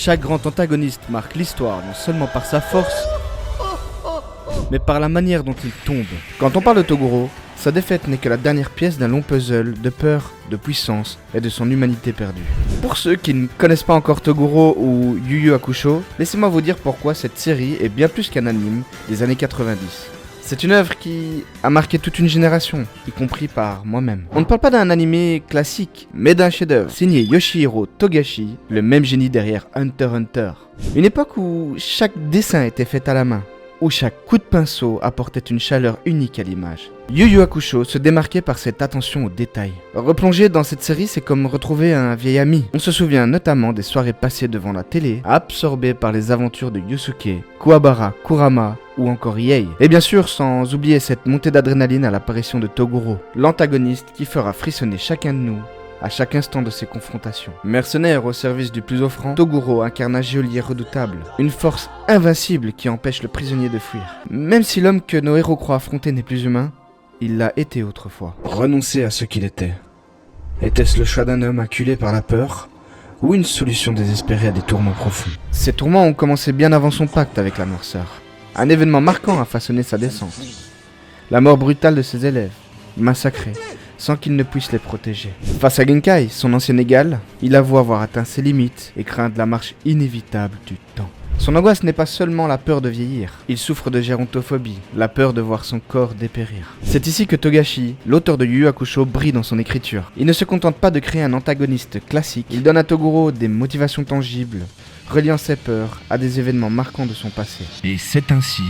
Chaque grand antagoniste marque l'histoire non seulement par sa force, mais par la manière dont il tombe. Quand on parle de Toguro, sa défaite n'est que la dernière pièce d'un long puzzle de peur, de puissance et de son humanité perdue. Pour ceux qui ne connaissent pas encore Toguro ou Yu Yu Hakusho, laissez-moi vous dire pourquoi cette série est bien plus qu'un anime des années 90. C'est une œuvre qui a marqué toute une génération, y compris par moi-même. On ne parle pas d'un animé classique, mais d'un chef-d'œuvre signé Yoshihiro Togashi, le même génie derrière Hunter x Hunter. Une époque où chaque dessin était fait à la main, où chaque coup de pinceau apportait une chaleur unique à l'image. Yu Yu Hakusho se démarquait par cette attention aux détails. Replonger dans cette série, c'est comme retrouver un vieil ami. On se souvient notamment des soirées passées devant la télé, absorbées par les aventures de Yusuke, Kuwabara, Kurama ou encore Yei. Et bien sûr, sans oublier cette montée d'adrénaline à l'apparition de Toguro, l'antagoniste qui fera frissonner chacun de nous à chaque instant de ses confrontations. Mercenaire au service du plus offrant, Toguro incarne un geôlier redoutable, une force invincible qui empêche le prisonnier de fuir. Même si l'homme que nos héros croient affronter n'est plus humain, il l'a été autrefois. Renoncer à ce qu'il était. Était-ce le choix d'un homme acculé par la peur ou une solution désespérée à des tourments profonds? Ces tourments ont commencé bien avant son pacte avec la noirceur. Un événement marquant a façonné sa descente. La mort brutale de ses élèves, massacrés, sans qu'il ne puisse les protéger. Face à Genkai, son ancien égal, il avoue avoir atteint ses limites et craindre la marche inévitable du temps. Son angoisse n'est pas seulement la peur de vieillir, il souffre de gérontophobie, la peur de voir son corps dépérir. C'est ici que Togashi, l'auteur de Yu Yu Hakusho, brille dans son écriture. Il ne se contente pas de créer un antagoniste classique, il donne à Toguro des motivations tangibles, reliant ses peurs à des événements marquants de son passé. Et c'est ainsi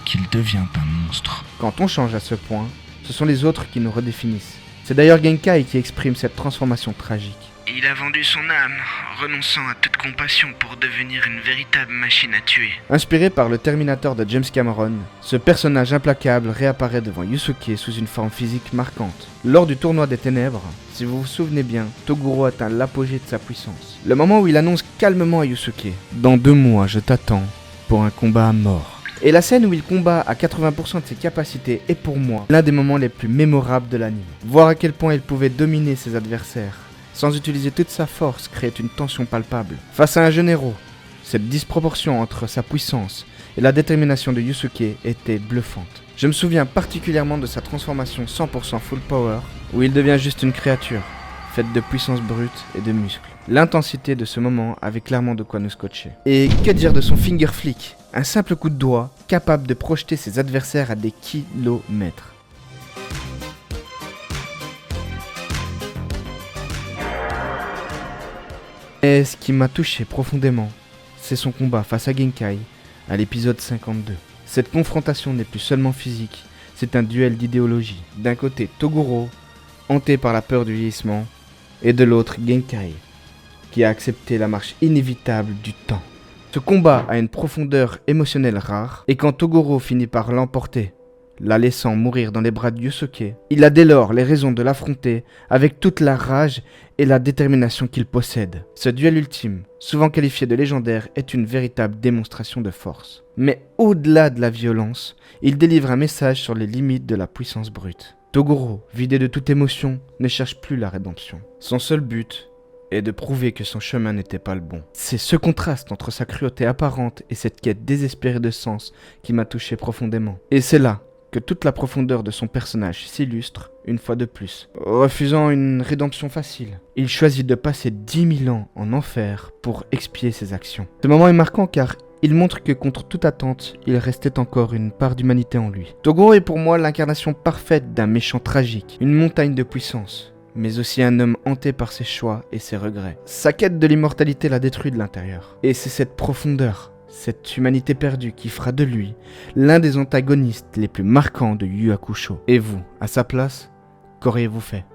qu'il devient un monstre. Quand on change à ce point, ce sont les autres qui nous redéfinissent. C'est d'ailleurs Genkai qui exprime cette transformation tragique. Il a vendu son âme, renonçant à toute compassion pour devenir une véritable machine à tuer. Inspiré par le Terminator de James Cameron, ce personnage implacable réapparaît devant Yusuke sous une forme physique marquante. Lors du tournoi des ténèbres, si vous vous souvenez bien, Toguro atteint l'apogée de sa puissance. Le moment où il annonce calmement à Yusuke « Dans 2 mois, je t'attends pour un combat à mort ». Et la scène où il combat à 80% de ses capacités est pour moi l'un des moments les plus mémorables de l'anime. Voir à quel point il pouvait dominer ses adversaires sans utiliser toute sa force créait une tension palpable. Face à un jeune héros, cette disproportion entre sa puissance et la détermination de Yusuke était bluffante. Je me souviens particulièrement de sa transformation 100% full power, où il devient juste une créature, faite de puissance brute et de muscles. L'intensité de ce moment avait clairement de quoi nous scotcher. Et que dire de son finger flick, un simple coup de doigt capable de projeter ses adversaires à des kilomètres. Et ce qui m'a touché profondément, c'est son combat face à Genkai à l'épisode 52. Cette confrontation n'est plus seulement physique, c'est un duel d'idéologie. D'un côté Toguro, hanté par la peur du vieillissement, et de l'autre Genkai, qui a accepté la marche inévitable du temps. Ce combat a une profondeur émotionnelle rare, et quand Toguro finit par l'emporter, la laissant mourir dans les bras de Yusuke, il a dès lors les raisons de l'affronter avec toute la rage et la détermination qu'il possède. Ce duel ultime, souvent qualifié de légendaire, est une véritable démonstration de force. Mais au-delà de la violence, il délivre un message sur les limites de la puissance brute. Toguro, vidé de toute émotion, ne cherche plus la rédemption. Son seul but est de prouver que son chemin n'était pas le bon. C'est ce contraste entre sa cruauté apparente et cette quête désespérée de sens qui m'a touché profondément. Et c'est là que toute la profondeur de son personnage s'illustre une fois de plus. Refusant une rédemption facile, il choisit de passer 10 000 ans en enfer pour expier ses actions. Ce moment est marquant car il montre que contre toute attente, il restait encore une part d'humanité en lui. Toguro est pour moi l'incarnation parfaite d'un méchant tragique, une montagne de puissance, mais aussi un homme hanté par ses choix et ses regrets. Sa quête de l'immortalité l'a détruit de l'intérieur. Et c'est cette profondeur, cette humanité perdue qui fera de lui l'un des antagonistes les plus marquants de Yu Yu Hakusho. Et vous, à sa place, qu'auriez-vous fait ?